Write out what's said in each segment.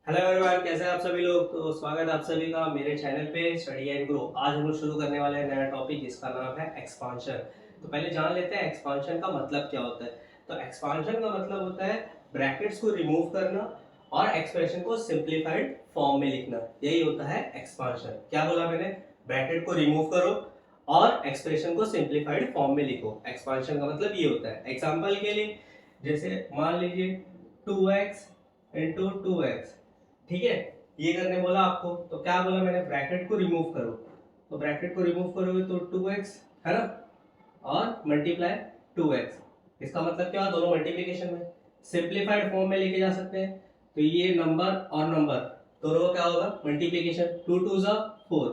Hello everyone, कैसे हैं आप सभी लोग। तो स्वागत है आप सभी का मेरे चैनल पे स्टडी एंड ग्रो। आज हम लोग शुरू करने वाले हैं नया टॉपिक जिसका नाम है एक्सपांशन। तो पहले जान लेते हैं एक्सपांशन का मतलब क्या होता है। तो एक्सपांशन का मतलब होता है ब्रैकेट्स को रिमूव करना और एक्सप्रेशन को सिंप्लीफाइड फॉर्म में लिखना। यही होता है एक्सपांशन। क्या बोला मैंने? ब्रैकेट को रिमूव करो और एक्सप्रेशन को सिंप्लीफाइड फॉर्म में लिखो। एक्सपांशन का मतलब ये होता है। एग्जाम्पल के लिए जैसे मान लीजिए 2x इंटू 2x, ठीक है। ये करने बोला आपको तो क्या बोला मैंने? ब्रैकेट को रिमूव करो। तो ब्रैकेट को रिमूव करोगे तो 2x है ना, और मल्टीप्लाई 2x। इसका मतलब क्या? दोनों मल्टीप्लिकेशन में सिंप्लीफाइड फॉर्म में लेके जा सकते हैं। तो ये नंबर और नंबर दोनों का क्या होगा? मल्टीप्लिकेशन। 2 2 जा 4,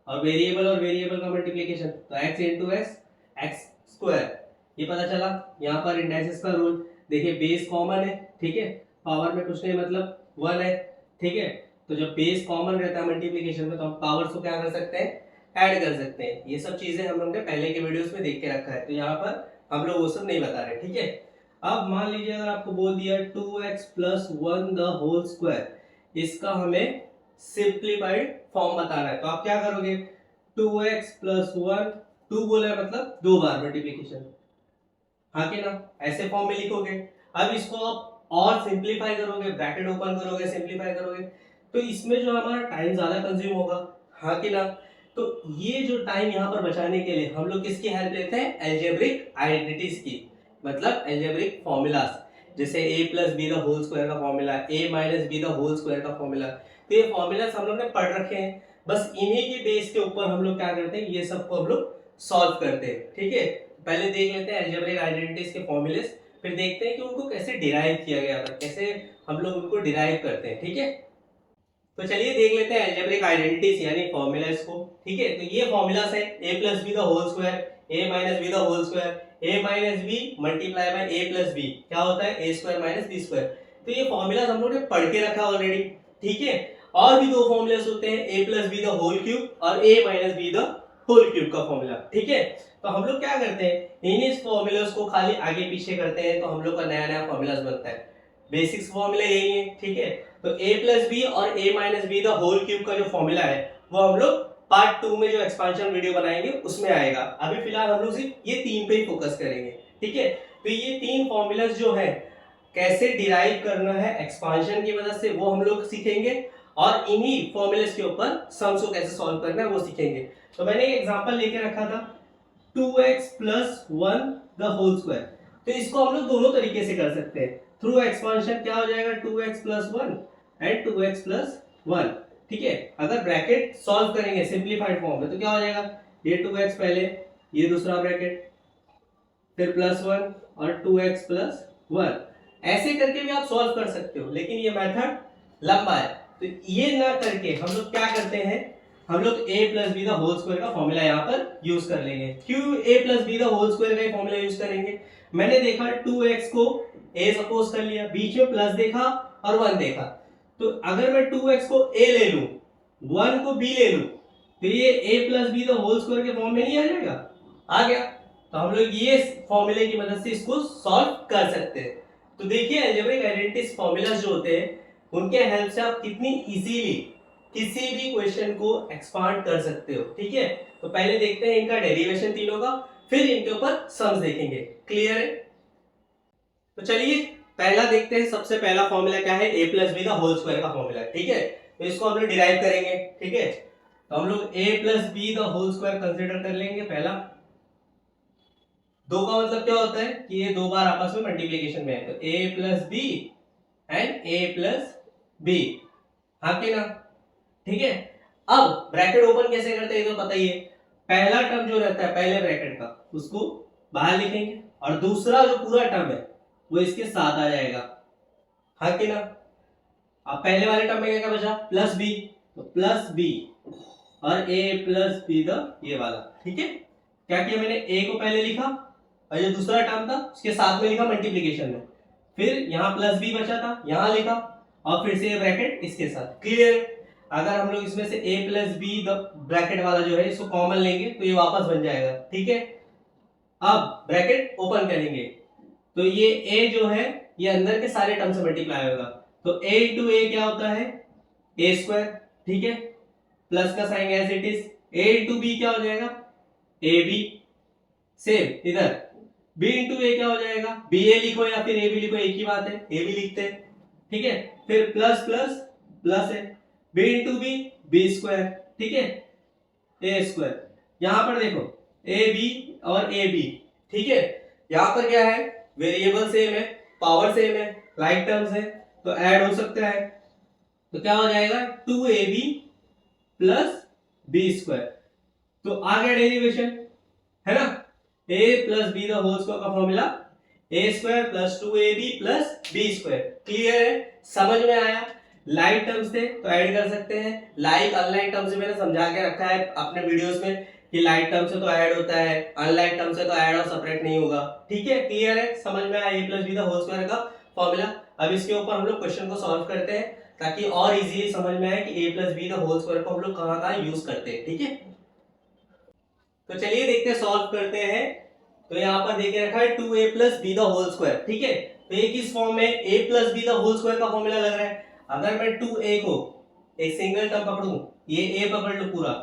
और वेरिएबल का मल्टीप्लिकेशन तो x इंटू एक्स स्क्वायर। ये पता चला। यहाँ पर इंडाइसिस का रूल देखिए, बेस कॉमन है, ठीक है। पावर में कुछ नहीं, मतलब 1 है, ठीक है। तो जब बेस कॉमन रहता है मल्टीप्लिकेशन में तो हम पावर्स को क्या कर सकते हैं? ऐड कर सकते हैं। ये सब चीजें हम लोग ने पहले के वीडियोस में देख के रखा है, तो यहाँ पर हम लोग वो सब नहीं बता रहे, ठीक है। अब मान लीजिए अगर आपको बोल दिया 2x plus 1 the whole square, इसका हमें सिंप्लीफाइड फॉर्म बताना है। तो आप क्या करोगे? 2x प्लस 1, 2 बोला है मतलब 2 बार मल्टीप्लिकेशन, हाँ कि ना, ऐसे फॉर्म में लिखोगे। अब इसको आप और सिंप्लीफाई करोगे, ब्रैकेट ओपन करोगे, सिंप्लीफाई करोगे, तो इसमें जो हमारा टाइम ज्यादा कंज्यूम होगा, हाँ कि ना। तो ये जो टाइम यहाँ पर बचाने के लिए हम लोग किसकी हेल्प लेते हैं? एल्जेब्रिक आइडेंटिटीज की, मतलब एल्जेब्रिक फॉर्मूलाज। जैसे a plus B the whole square का formula, a minus B the whole square का फॉर्मूला। तो ये फॉर्मूलाज हम लोग ने पढ़ रखे हैं। बस इन्हीं के बेस के ऊपर हम लोग क्या करते हैं? ये सबको हम लोग सॉल्व करते हैं, ठीक है। पहले देख लेते हैं अलजेब्रिक आइडेंटिटीज के फॉर्मूलेस, फिर देखते हैं कि उनको कैसे डिराइव किया गया था, कैसे हम लोग उनको डिराइव करते हैं, ठीक है। तो चलिए देख लेते हैं अलजेब्रिक आइडेंटिटीज यानी फॉर्मूलास को, ठीक है। तो ये फॉर्मूलास है a plus B the whole square, a minus B the whole square, a minus b multiply by a plus b, क्या होता है? a square minus B square. तो ये फॉर्मूलास हम लोग ने पढ़ के रखा ऑलरेडी, ठीक है। और भी दो फॉर्मूलास होते हैं, a plus B the whole cube और a minus B the whole cube का फॉर्मूला, ठीक है। तो हम लोग क्या करते हैं? इन फॉर्मूलास को खाली आगे पीछे करते हैं तो हम लोग का नया नया फॉर्मूलास बनता है। बेसिक्स फॉर्मूला यही है, ठीक है। तो a प्लस बी और a minus B the whole cube का जो फॉर्मूला है वो हम लोग पार्ट 2 में जो एक्सपांशन वीडियो बनाएंगे उसमें आएगा। अभी फिलहाल हम लोग सिर्फ ये तीन पे ही फोकस करेंगे, ठीक है। तो ये तीन फॉर्मूलाज जो है कैसे डिराइव करना है एक्सपांशन की मदद से वो हम लोग सीखेंगे, और इन्हीं फॉर्मूलेस के ऊपर सम्स को कैसे सॉल्व करना है वो सीखेंगे। तो मैंने एक एग्जांपल लेके रखा था 2x plus 1 the whole square. तो इसको हम लोग दोनों तरीके से कर सकते हैं। थ्रू एक्सपांशन क्या हो जाएगा? 2x plus 1 and 2x plus 1, ठीक है। अगर ब्रैकेट सॉल्व करेंगे सिंप्लीफाइड फॉर्म में तो क्या हो जाएगा? ये 2x पहले, ये दूसरा ब्रैकेट, फिर प्लस 1 और 2x प्लस 1। ऐसे करके भी आप सॉल्व कर सकते हो, लेकिन ये मेथड लंबा है। तो ये ना करके हम लोग क्या करते हैं? हम लोग a plus B the whole square का फॉर्मूला यहाँ पर यूज कर लेंगे। क्यों a plus B the whole square का फॉर्मूला यूज करेंगे? मैंने देखा 2x को a सपोज कर लिया, बीच में प्लस देखा और 1 देखा। तो अगर मैं 2x को a ले लूं, 1 को b ले लूं, तो ये a plus B the whole square के फॉर्म में नहीं आ जाएगा? आ गया। तो हम लोग ये फॉर्मूले की मदद से इसको सॉल्व कर सकते हैं। तो देखिए अलजेब्रिक आइडेंटिटीज फॉर्मूलाज जो होते हैं उनके हेल्प से आप कितनी इजीली किसी भी क्वेश्चन को एक्सपांड कर सकते हो, ठीक है। तो पहले देखते हैं इनका डेरिवेशन तीनों का, फिर इनके ऊपर सम्स देखेंगे। क्लियर है? तो चलिए पहला देखते हैं। सबसे पहला फॉर्मूला क्या है? a plus B the whole square का फॉर्मूला, ठीक है। तो इसको हम लोग डिराइव करेंगे, ठीक है। तो हम लोग a plus B the whole square consider कर लेंगे पहला। दो का मतलब क्या होता है कि ये दो बार आपस में मल्टीप्लीकेशन में है, तो a plus b and a plus b, हाँ कि ना, ठीक है। अब ब्रैकेट ओपन कैसे करते हैं तो पता ही है। पहला टर्म जो रहता है पहले ब्रैकेट का उसको बाहर लिखेंगे, और दूसरा जो पूरा टर्म है वो इसके साथ आ जाएगा, हाँ कि ना। अब पहले वाले टर्म में क्या क्या बचा? प्लस बी, तो प्लस बी और a प्लस बी द ये वाला, ठीक है। क्या किया मैंने? a को पहले लिखा और जो दूसरा टर्म था उसके साथ में लिखा मल्टीप्लीकेशन में, फिर यहाँ प्लस बी बचा था यहाँ लिखा, और फिर से ये ब्रैकेट इसके साथ। क्लियर? अगर हम लोग इसमें से a plus be the bracket वाला जो है इसको कॉमन लेंगे तो ये वापस बन जाएगा, ठीक है। अब ब्रैकेट ओपन करेंगे तो ये a जो है ये अंदर के सारे टर्म से मल्टीप्लाई होगा, तो a इंटू ए क्या होता है ए स्क्वायर, ठीक है, प्लस का sign as it is, a into b क्या हो जाएगा ए बी, सेम इधर b इंटू ए क्या हो जाएगा बी ए लिखो या फिर ए बी लिखो, एक ही बात है, ए बी लिखते हैं, ठीक है, फिर प्लस प्लस प्लस है, b into b b square, ठीक है, ए स्क्वायर, यहां पर देखो ए बी और ए बी, ठीक है, यहां पर क्या है वेरिएबल सेम है, पावर सेम है, लाइक टर्म्स है, तो ऐड हो सकता है, तो क्या हो जाएगा 2ab प्लस बी स्क्वायर, तो आ गया डेरिवेशन, है ना, a plus B the whole square का formula a square plus 2ab plus b square, clear है, समझ में आया, लाइक टर्म्स थे तो ऐड कर सकते हैं, लाइक अनलाइक टर्म्स से मैंने समझा के रखा है अपने वीडियोस में कि लाइक टर्म से तो ऐड होता है, अनलाइक टर्म से तो ऐड और सेपरेट नहीं होगा, ठीक है, क्लियर है, समझ में आया a plus B the whole square का फॉर्मूला। अब इसके ऊपर हम लोग क्वेश्चन को सॉल्व करते हैं ताकि और इजीली समझ में आए कि a plus B the whole square को हम लोग कहां कहां यूज करते हैं, ठीक है, तो चलिए देखते हैं, सॉल्व करते हैं। तो यहाँ पर देखे रखा है 2a plus B the whole square, ठीक है, तो ये किस फॉर्म में a plus B the whole square का फॉर्मूला लग रहा है, अगर मैं 2a को एक सिंगल टर्म पकड़ूं, ये a पकड़ लो पूरा,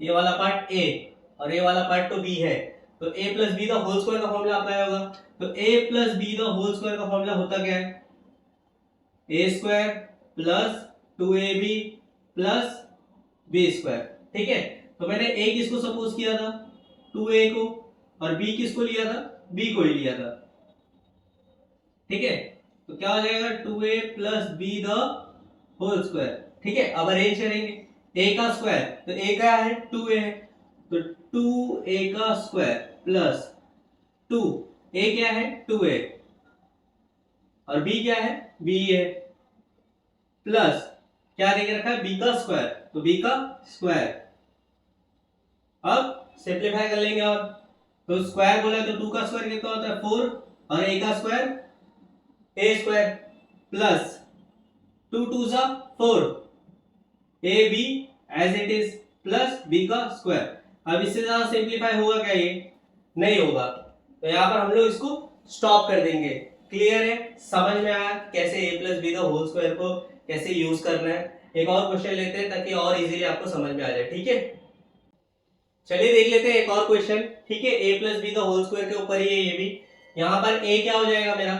ये वाला पार्ट a और ये वाला पार्ट तो b है, तो a plus B the whole square का फॉर्मूला अप्लाई होगा, तो a plus B the whole square का फॉर्मूला होता क्या है a square plus 2ab plus b square, ठीक है, तो मैंने a किसको सपोज किया था 2a को और b किसको लिया था b को ही लिया था, ठीक है, तो क्या हो जाएगा 2a plus b the whole square, ठीक है, अब अरेंज करेंगे a का स्क्वायर, तो a क्या है 2a है, तो 2a का स्क्वायर प्लस 2 a क्या है 2a और b क्या है b है, प्लस क्या देके रखा है b का स्क्वायर, तो b का स्क्वायर, अब सिंपलीफाई कर लेंगे, और तो स्क्वायर बोला तो 2 का स्क्वायर कितना होता है 4 और a का स्क्वायर a स्क्वायर प्लस 2 2 सा 4 a b as it is plus b का स्क्वायर, अब इससे ज्यादा सिंपलीफाई होगा क्या, ये नहीं होगा, तो यहाँ पर हम लोग इसको स्टॉप कर देंगे, क्लियर है, समझ में आया कैसे a plus B the whole square को कैसे यूज करना है। एक और क्वेश्चन लेते हैं ताकि और इजीली आपको समझ में आ जाए, ठीक है, चलिए देख लेते हैं एक और क्वेश्चन, ठीक है, a plus B the whole square के ऊपर ही है ये भी, यहाँ पर a क्या हो जाएगा मेरा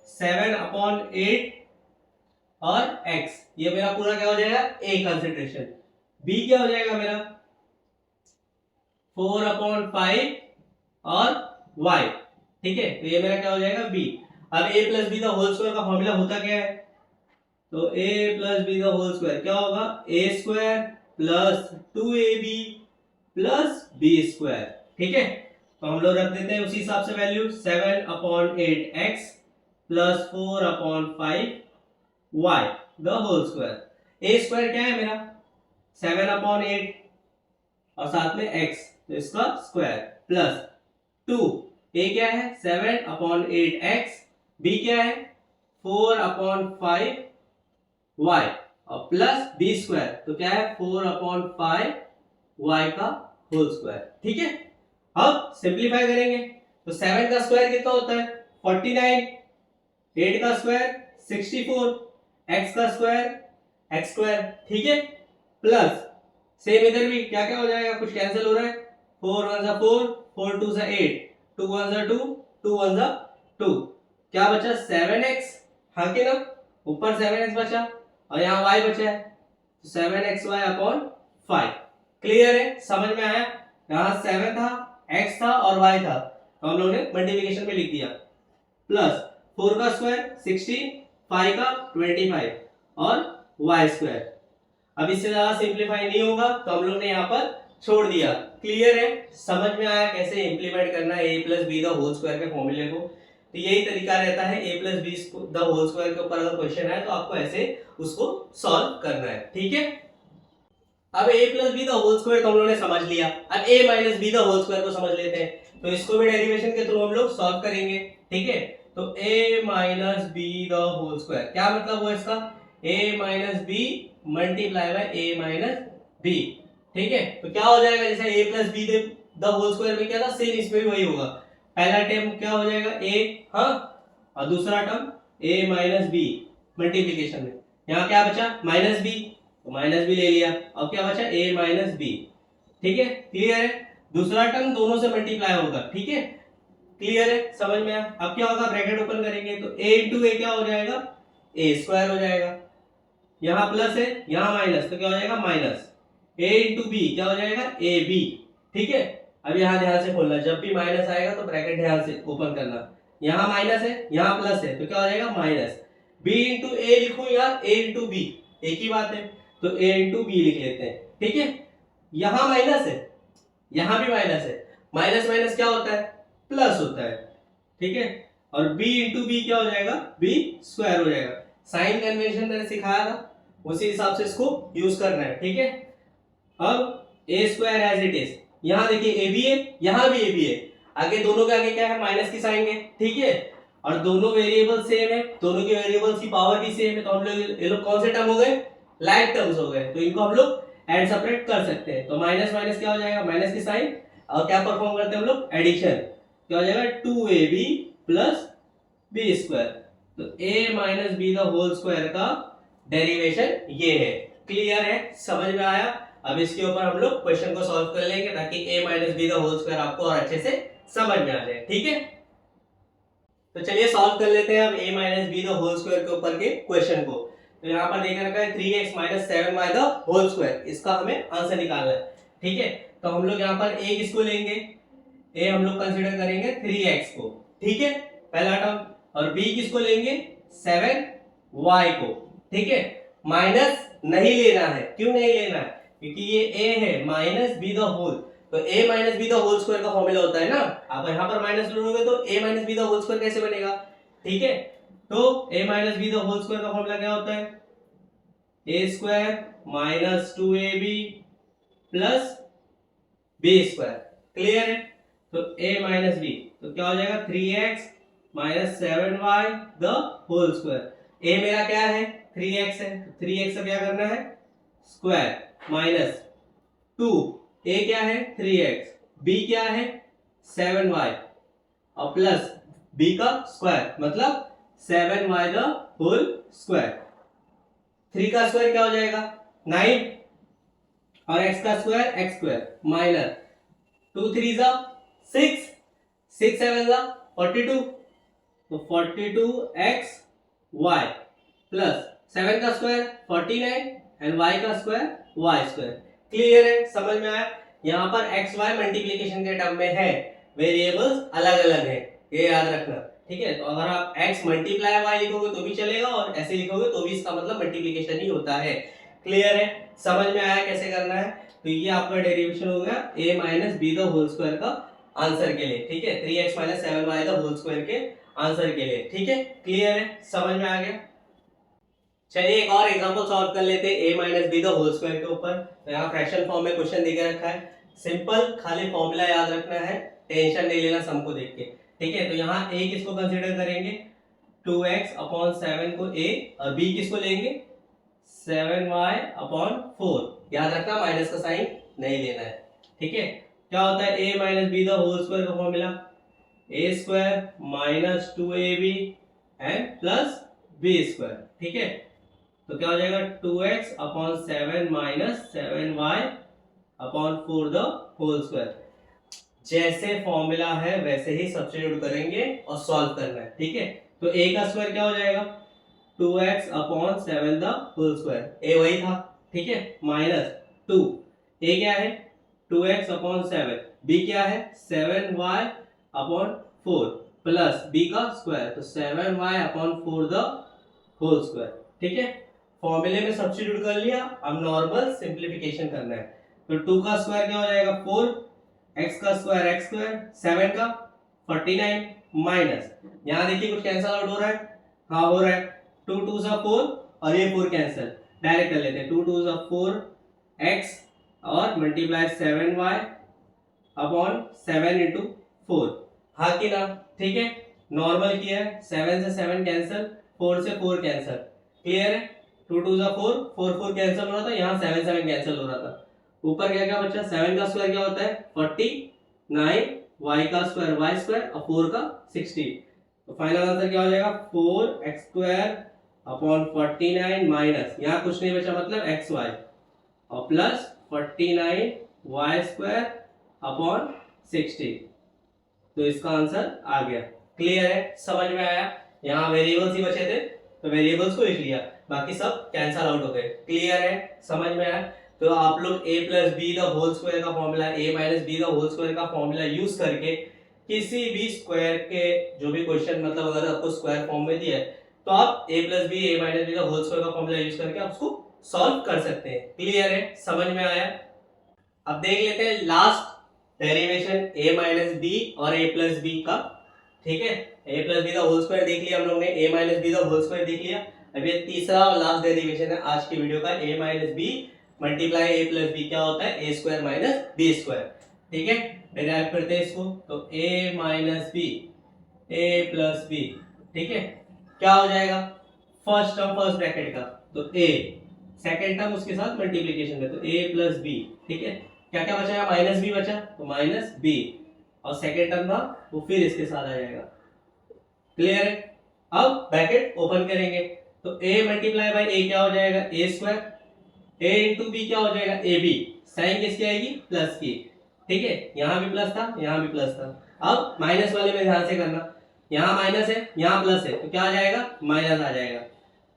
7/8 और x, ये मेरा पूरा क्या हो जाएगा a कंसिडरेशन, b क्या हो जाएगा मेरा 4/5 और y, ठीक है, तो ये मेरा क्या हो जाएगा b। अब a plus B the whole square का फॉर्मूला होता क्या है, तो a plus B the whole square क्या होगा a square plus 2ab plus b square, ठीक है, तो हम लोग रख देते हैं उसी हिसाब से value 7/8x plus 4/5 y the whole square, a square क्या है मेरा 7/8 और साथ में x, तो इसका स्क्वायर प्लस 2 a क्या है 7/8x, b क्या है 4/5 y और प्लस b स्क्वायर, तो क्या है 4/5 y का होल स्क्वायर, ठीक है, अब सिंपलीफाई करेंगे, तो 7 का स्क्वायर कितना होता है 49, 8 का स्क्वायर 64, x का स्क्वायर x स्क्वायर, ठीक है, प्लस सेम इधर भी क्या क्या हो जाएगा, कुछ कैंसिल हो रहा है, 4 1 जा 4, 4 2 जा 8, 2 1 जा 2, 2 1 जा 2, क्या बचा 7x, हाँ कि ना, ऊपर 7x बचा और यहाँ y बचा है, तो 7xy अपॉन 5, क्लियर है, समझ में आया, यहाँ 7 था x था और y था, तो हम लोगों ने मल्टीप्लिकेशन में लिख दिया, प्लस 4 का स्क्वायर 16, 5 का 25 और y स्क्वायर, अब इससे ज्यादा सिंपलीफाई नहीं होगा तो हम लोग ने यहाँ पर छोड़ दिया, क्लियर है, समझ में आया कैसे इंप्लीमेंट करना है a plus B the whole square के फॉर्मूले को, तो यही तरीका रहता है a plus B the whole square के ऊपर अगर क्वेश्चन है तो आपको ऐसे उसको सॉल्व करना है, ठीक है, अब a plus B the whole square तो हम लोगों ने समझ लिया, अब a minus B the whole square को समझ लेते हैं, तो इसको भी डेरिवेशन के थ्रू हम लोग सॉल्व करेंगे, ठीक है, तो a minus B the whole square क्या मतलब हुआ इसका a minus b multiply by a minus b, ठीक है, तो क्या हो जाएगा जैसे a plus B the whole square में क्या था सेम इसमें भी वही होगा, पहला टर्म क्या हो जाएगा a, हाँ, और दूसरा term a minus b, multiplication में। यहाँ क्या बचा माइनस बी, तो माइनस बी ले लिया। अब क्या बचा ए माइनस बी, ठीक है क्लियर है। दूसरा टर्म दोनों से मल्टीप्लाई होगा, ठीक है क्लियर है समझ में आया। अब क्या होगा ब्रैकेट ओपन करेंगे तो a इंटू ए क्या हो जाएगा ए स्क्वायर हो जाएगा, यहाँ प्लस है यहाँ माइनस तो क्या हो जाएगा माइनस, a इंटू बी क्या हो जाएगा ए बी, ठीक है। अब यहाँ ध्यान से खोलना, जब भी माइनस आएगा तो ब्रैकेट ध्यान से ओपन करना, यहाँ माइनस है यहाँ प्लस है तो क्या हो जाएगा माइनस, b इंटू ए लिखूं या a इंटू बी एक ही बात है, तो a इंटू बी लिख लेते हैं, ठीक है। यहाँ माइनस है यहाँ भी माइनस है, माइनस माइनस क्या होता है प्लस होता है, ठीक है। और b इंटू बी क्या हो जाएगा b स्क्वायर हो जाएगा। साइन कन्वेंशन मैंने सिखाया था, उसी हिसाब से इसको यूज करना है, ठीक है। अब ए स्क्वायर एज इट इज, यहाँ देखिए ए बी है यहाँ भी ए बी है, आगे दोनों के आगे क्या है माइनस की साइन है, ठीक है। और दोनों वेरिएबल सेम है, दोनों के वेरिएबल्स की पावर भी सेम है, तो हम लोग ये लोग कौन से टर्म हो गए लाइक टर्म्स हो गए, तो इनको हम लोग एड सेपरेट कर सकते हैं। तो माइनस माइनस क्या हो जाएगा माइनस की साइन, और क्या परफॉर्म करते हैं हम लोग एडिशन, क्या हो जाएगा 2ab प्लस बी स्क्वायर, तो a minus B the whole square का डेरिवेशन ये है, क्लियर है समझ में आया। अब इसके ऊपर हम लोग क्वेश्चन को सॉल्व कर लेंगे ताकि a minus B the whole square आपको और अच्छे से समझ में आ जाए, ठीक है। तो चलिए सॉल्व कर लेते हैं अब a minus B the whole square के ऊपर के क्वेश्चन को। तो यहाँ पर देख रखा है 3x minus 7y the whole square, इसका हमें आंसर निकालना है, ठीक है। तो हम लोग यहाँ पर a किसको लेंगे, a हम लोग कंसीडर करेंगे 3x को, ठीक है पहला टर्म, और b किसको लेंगे 7y को, ठीक है। माइनस नहीं लेना है, क्यों नहीं लेना है क्योंकि ये a है माइनस बी द होल, तो a minus B the whole square का फॉर्मूला होता है ना, आप यहाँ पर माइनस जोड़ोगे तो a minus B the whole square कैसे बनेगा, ठीक है। तो a minus B the whole square का फॉर्मूला क्या होता है a square minus 2ab plus b square, clear है। तो a माइनस बी तो क्या हो जाएगा 3x minus 7y the whole square, a मेरा क्या है 3x है, 3x से क्या करना है स्क्वायर माइनस 2, a क्या है 3x, b क्या है 7y और प्लस b का स्क्वायर मतलब 7y द होल स्क्वायर, 3 का स्क्वायर क्या हो जाएगा 9 और x का स्क्वायर x स्क्वायर माइनस 2 3 जा 6, 6 7 जा 42, तो 42x y प्लस 7 का स्क्वायर 49 एंड y का स्क्वायर y स्क्वायर, क्लियर है समझ में आया। यहाँ पर x y मल्टीप्लिकेशन के टर्म में है, वेरिएबल्स अलग अलग है, ये याद रखना, ठीक है। तो अगर आप x मल्टीप्लाई y लिखोगे तो भी चलेगा और ऐसे लिखोगे तो भी इसका मतलब मल्टीप्लिकेशन ही होता है, क्लियर है समझ में आया कैसे करना है। तो ये आपका डेरिवेशन हो गया a minus B the whole square का आंसर के लिए, ठीक है 3x minus 7y the whole square के आंसर के लिए, ठीक है क्लियर है समझ में आ गया। चलिए एक और एग्जांपल सॉल्व कर लेते हैं a minus B the whole square के ऊपर। तो यहाँ फ्रैक्शन फॉर्म में क्वेश्चन देके रखा है, सिंपल खाली फॉर्मूला याद रखना है, टेंशन नहीं लेना सम को देख के, ठीक है। तो यहाँ a किसको कंसीडर करेंगे 2x अपॉन 7 को a और b किसको लेंगे 7y अपॉन 4, याद रखना माइनस का साइन नहीं लेना है, ठीक है। क्या होता है a minus B the whole square का formula a square minus 2ab and plus b square, ठीक है। तो क्या हो जाएगा 2x upon 7 minus 7y upon 4 the whole square, जैसे फॉर्मूला है वैसे ही सब्स्टिट्यूट करेंगे और सॉल्व करना है, ठीक है। तो a का स्क्वायर क्या हो जाएगा 2x upon 7 the whole square, a वही था, ठीक है माइनस 2, a क्या है 2x अपॉन 7, b क्या है 7y अपॉन 4 प्लस b का स्क्वायर, तो 7y upon 4 the whole square, ठीक है। फॉर्मूले में सब्स्टिट्यूट कर लिया, अब नॉर्मल सिंपलीफिकेशन करना है। तो 2 का स्क्वायर क्या हो जाएगा 4, x का स्क्वायर x स्क्वायर, 7 का 49 माइनस, यहाँ देखिए कुछ कैंसिल आउट हो रहा है, हाँ हो रहा है, 2 2 सा 4 और ये 4 कैंसिल, डायरेक्ट कर लेते हैं 2 2 सा 4x और मल्टीप्लाई 7y अपॉन 7 इंटू 4, हाँ कि ना, ठीक है। नॉर्मल किया है, 7 से 7 कैंसिल, 4 से 4 कैंसिल, क्लियर है। 2 2 जा 4, 4 4 कैंसिल हो रहा था, यहाँ 7 7 कैंसिल हो रहा था, ऊपर क्या क्या बचा 7 का स्क्वायर क्या होता है 49, y का स्क्वायर y स्क्वायर और 4 का 60, तो फाइनल आंसर क्या हो जाएगा 4x स्क्वायर अपॉन 49 माइनस यहाँ कुछ नहीं बचा मतलब एक्स वाई और प्लस 49 वाई स्क्वायर अपॉन 60। तो इसका आंसर आ गया। क्लियर है, समझ में आया। यहाँ वेरिएबल्स ही बचे थे तो वेरिएबल्स को लिख लिया, बाकी सब कैंसल आउट हो गए। क्लियर है, समझ में आया। तो आप लोग a plus B the whole square का formula, a minus B the whole square का फॉर्मूला यूज करके किसी भी स्क्वायर के जो भी क्वेश्चन मतलब अगर आपको स्क्वायर फॉर्म में दिया है तो आप a plus b a minus B the whole square का फॉर्मूला यूज करके आप उसको सॉल्व कर सकते हैं। क्लियर है, समझ में आया। अब देख लेते हैं last derivation a minus b और a प्लस बी का। ठीक है, a plus B the whole square देख लिया हम लोग ने, a minus B the whole square देख लिया। अब ये तीसरा और लास्ट डेरिवेशन है आज की वीडियो का, a minus b multiply a plus b क्या होता है, a square minus B square. ठीक है, डिराइव करते हैं इसको, तो a minus b a plus b. ठीक है, क्या हो जाएगा, फर्स्ट टर्म फर्स्ट ब्रैकेट का तो a, सेकेंड टर्म उसके साथ मल्टीप्लीकेशन में तो a प्लस बी। ठीक है, क्या क्या बचा, माइनस बी बचा तो माइनस बी और सेकेंड टर्म था वो फिर इसके साथ आ जाएगा। क्लियर है, अब ब्रैकेट ओपन करेंगे तो a मल्टीप्लाई बाई a क्या हो जाएगा, a square, a into b क्या हो जाएगा, ए बी, साइन किसकी आएगी, प्लस की। ठीक है, यहां भी प्लस था यहां भी प्लस था। अब माइनस वाले में ध्यान से करना, यहां माइनस है यहां प्लस है तो क्या आ जाएगा, माइनस आ जाएगा।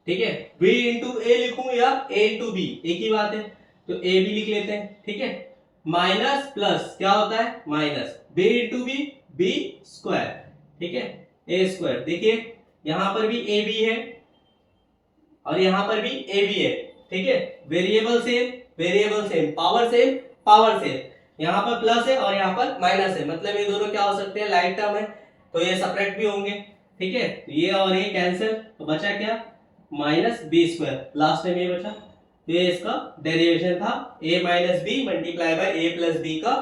ठीक है, b इंटू ए लिखूं या a इंटू बी, एक ही बात है तो a भी लिख लेते हैं। ठीक है, माइनस प्लस क्या होता है, minus b into b, b square. ठीक है, a स्क्वायर। देखिए यहां पर भी a b है और यहां पर भी a b है। ठीक है, variable same, power same, power same. यहाँ पर प्लस है और यहाँ पर माइनस है, मतलब ये दोनों क्या हो सकते हैं, लाइक टर्म है तो ये सेपरेट भी होंगे। ठीक है, तो ये और ये कैंसिल, तो बचा क्या, माइनस बी स्क्वायर, लास्ट में ये बचा। तो ये इसका डेरिवेशन था a minus b multiply by a plus b का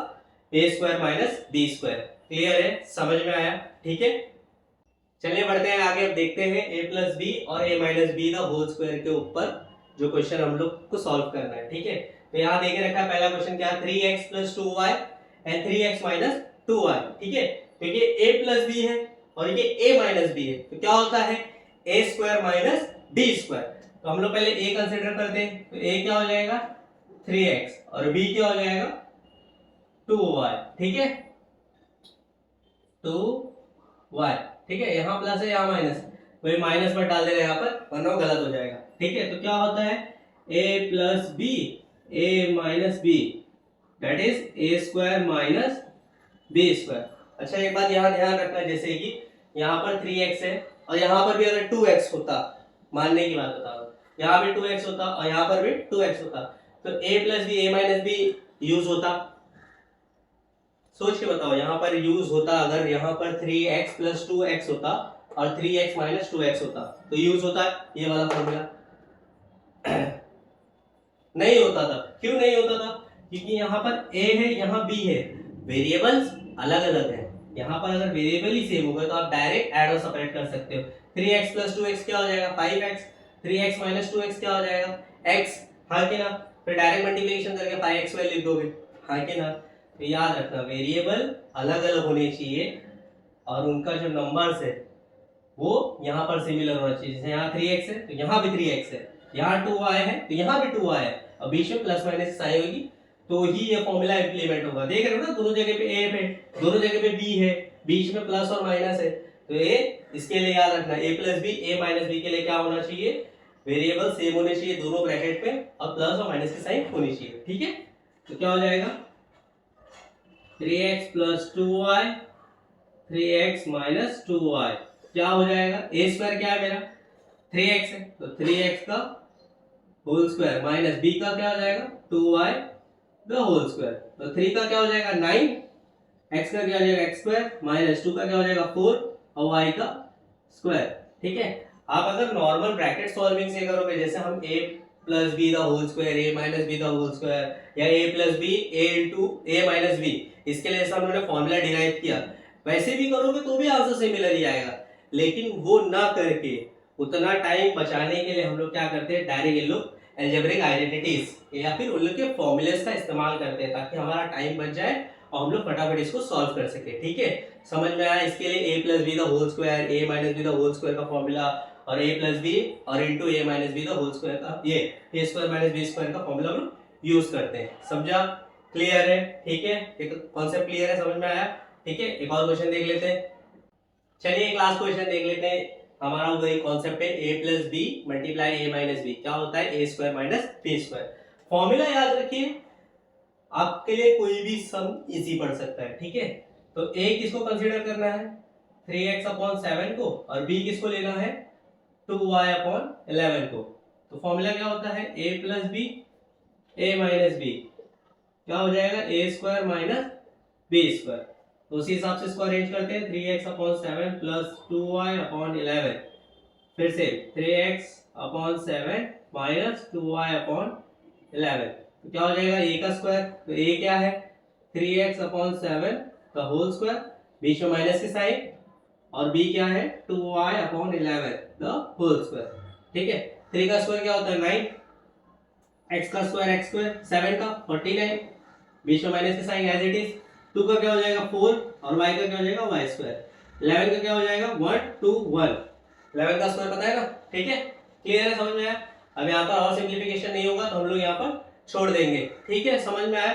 a square minus B square. Clear है, समझ में आया। ठीक है, चलिए बढ़ते हैं आगे। अब देखते हैं a प्लस बी और a minus B the whole square के ऊपर जो क्वेश्चन हम लोग को सॉल्व करना है। ठीक है, तो यहाँ देखे रखा है पहला क्वेश्चन क्या है, 3x plus 2y and 3x minus 2y। ठीक है, तो ये a प्लस बी है और ये a माइनस बी है तो क्या होता है, a square minus b square. तो हम लोग पहले a कंसीडर करते हैं तो a क्या हो जाएगा, 3x और b क्या हो जाएगा, 2y। ठीक है, 2y। ठीक है, यहाँ प्लस है यहाँ माइनस, तो ये माइनस पर डाल देना यहाँ पर वरना गलत हो जाएगा। ठीक है, तो क्या होता है, a plus b a minus b that is a square minus b square. अच्छा एक बात यहाँ ध्यान रखना, जैसे कि यहाँ पर 3x है और यहाँ पर भी अगर 2x होता, मानने की बात बता रहा हूँ, यहाँ भी 2x होता और यहाँ पर भी 2x होता तो a plus b a minus b use होता। सोच के बताओ, यहाँ पर यूज होता अगर यहाँ पर 3x प्लस 2x होता और 3x माइनस 2x होता तो यूज होता ये वाला फॉर्मूला नहीं होता था। क्यों नहीं होता था, क्योंकि यहाँ पर a है यहाँ b है, वेरिएबल्स अलग अलग है। यहाँ पर अगर वेरिएबल ही सेम होगा तो आप डायरेक्ट ऐड और सेपरेट कर सकते हो। 3x प्लस 2x क्या हो जाएगा, 5x, 3x माइनस 2x क्या हो जाएगा, x। हाँ कि ना, फिर डायरेक्ट मल्टीप्लिकेशन करके 5x वाई लिख दोगे। हाँ कि ना, तो याद रखना वेरिएबल अलग अलग होने चाहिए और उनका जो नंबर्स है वो यहाँ पर सिमिलर होना चाहिए। जैसे यहाँ 3x है तो यहाँ भी 3x है, यहाँ 2y है तो यहाँ भी 2y है और बीच में प्लस माइनस साइन होगी तो ही ये फॉर्मूला इंप्लीमेंट होगा। देख रहे हो ना, दोनों जगह पे a है, दोनों जगह पे b है, बीच में प्लस और माइनस है तो a, इसके लिए याद रखना a plus b a minus b के लिए क्या होना चाहिए, वेरिएबल सेम होने चाहिए दोनों ब्रैकेट में और प्लस और माइनस की साइन होनी चाहिए। ठीक है, तो क्या हो जाएगा, 3x plus 2y 3x minus 2y क्या हो जाएगा, a स्क्वायर क्या है मेरा 3x है तो 3x का होल स्क्वायर माइनस b का क्या हो जाएगा 2y द होल स्क्वायर। तो 3 का क्या हो जाएगा 9, x का क्या हो जाएगा x स्क्वायर माइनस 2 का क्या हो जाएगा 4 और y का स्क्वायर। ठीक है, आप अगर नॉर्मल ब्रैकेट सॉल्विंग से करोगे, जैसे हम a plus B the whole square a minus B the whole square या a plus b a into a minus b, इसके लिए जैसा हमने फॉर्मूला डिराइव किया वैसे भी करोगे तो भी आंसर सिमिलर ही आएगा। लेकिन वो ना करके उतना टाइम बचाने के लिए हम लोग क्या करते हैं, डायरेक्ट इन लोग अलजेब्रिक आइडेंटिटीज या फिर उन लोग के फॉर्मूलेस का इस्तेमाल करते हैं ताकि हमारा टाइम बच जाए और हम लोग फटाफट इसको सॉल्व कर सके। ठीक है, समझ में आया। इसके लिए a plus B the whole square a minus B the whole square का फॉर्मूला और a प्लस बी और into A minus B the whole square का ये A square minus B square का फॉर्मूला हम यूज करते हैं। समझा? क्लियर है? ठीक है, एक कॉन्सेप्ट क्लियर है, समझ में आया? ठीक है, एक और क्वेश्चन देख लेते हैं। चलिए एक लास्ट क्वेश्चन देख लेते हैं। हमारा वही कॉन्सेप्ट है a plus b multiply a minus B, क्या होता है a square minus B square. Formula याद रखिए, आपके लिए कोई भी सम इजी पड़ सकता है। ठीक है, तो a किसको कंसीडर करना है 3x अपॉन 7 को, और b किसको लेना है 2y अपॉन 11 को। तो फॉर्मूला क्या होता है a plus B A minus B, क्या हो जाएगा A square minus B square. तो उसी हिसाब से इसको अरेंज करते हैं 3x upon 7 plus 2y upon 11, फिर से 3x upon 7 minus 2y upon 11, तो क्या हो जाएगा a का स्क्वायर। तो a क्या है 3x अपॉन 7 का होल स्क्वायर, बीच में माइनस के साइन, और b क्या है 2y upon 11 the whole square. ठीक है, 3 का स्क्वायर क्या होता है 9, x का स्क्वायर x स्क्वायर, 7 का 49, बीच में माइनस के साइन एज इट इज, 2 का क्या हो जाएगा 4 और y का क्या हो जाएगा y स्क्वायर, 11 का क्या हो जाएगा 1 2 1, 11 का स्क्वायर पता है ना। ठीक है, क्लियर है, समझ में आया? अब यहाँ पर और सिंप्लीफिकेशन नहीं होगा तो हम लोग यहाँ पर छोड़ देंगे। ठीक है, समझ में आया?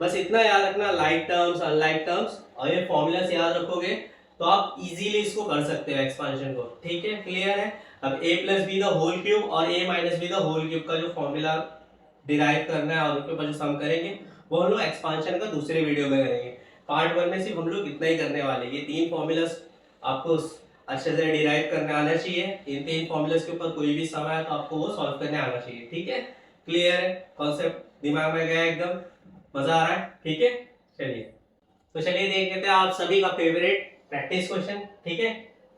बस इतना याद रखना, लाइक टर्म्स अनलाइक टर्म्स और ये फॉर्मूला याद रखोगे तो आप इजीली इसको कर सकते हो एक्सपांशन को। ठीक है, क्लियर है? अब a plus B the whole cube और a minus B the whole cube का जो फॉर्मूला डिराइव करना है और उसके ऊपर जो सम करेंगे वो हम लोग एक्सपांशन का दूसरे वीडियो में करेंगे। पार्ट 1 में सिर्फ हम लोग इतना ही करने वाले हैं। ये 3 फॉर्मूलास आपको अच्छे से डिराइव करने आना चाहिए। इन 3 फॉर्मूलास के ऊपर कोई भी सम आया तो आपको वो सॉल्व करने आना चाहिए। ठीक है, क्लियर है? कॉन्सेप्ट दिमाग में गया एकदम? मजा आ रहा है? ठीक है, चलिए तो चलिए देख लेते हैं आप सभी का फेवरेट प्रैक्टिस क्वेश्चन। ठीक है,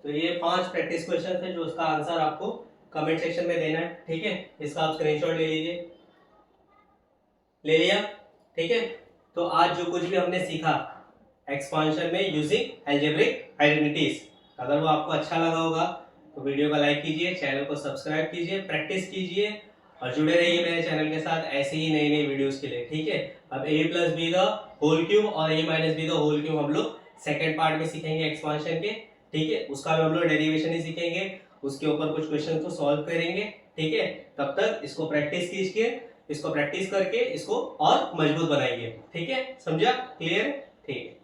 तो ये 5 प्रैक्टिस क्वेश्चन है जो उसका आंसर आपको कमेंट सेक्शन में देना है। ठीक है, इसका आप स्क्रीनशॉट ले लीजिए। ले लिया? ठीक है, तो आज जो कुछ भी हमने सीखा एक्सपांशन में यूजिंग अलजेब्रिक आइडेंटिटीज, अगर वो आपको अच्छा लगा होगा तो वीडियो को लाइक कीजिए, चैनल को सब्सक्राइब कीजिए, प्रैक्टिस कीजिए और जुड़े रहिए मेरे चैनल के साथ ऐसे ही नई नई वीडियोस के लिए। ठीक है, अब a plus B the whole cube और a minus B the whole cube हम लोग सेकेंड पार्ट में सीखेंगे एक्सपांशन के। ठीक है, उसका भी हम लोग डेरिवेशन ही सीखेंगे, उसके ऊपर कुछ क्वेश्चन को सॉल्व करेंगे। ठीक है, तब तक इसको प्रैक्टिस कीजिए, इसको प्रैक्टिस करके इसको और मजबूत बनाइए। ठीक है, समझा? क्लियर? ठीक है।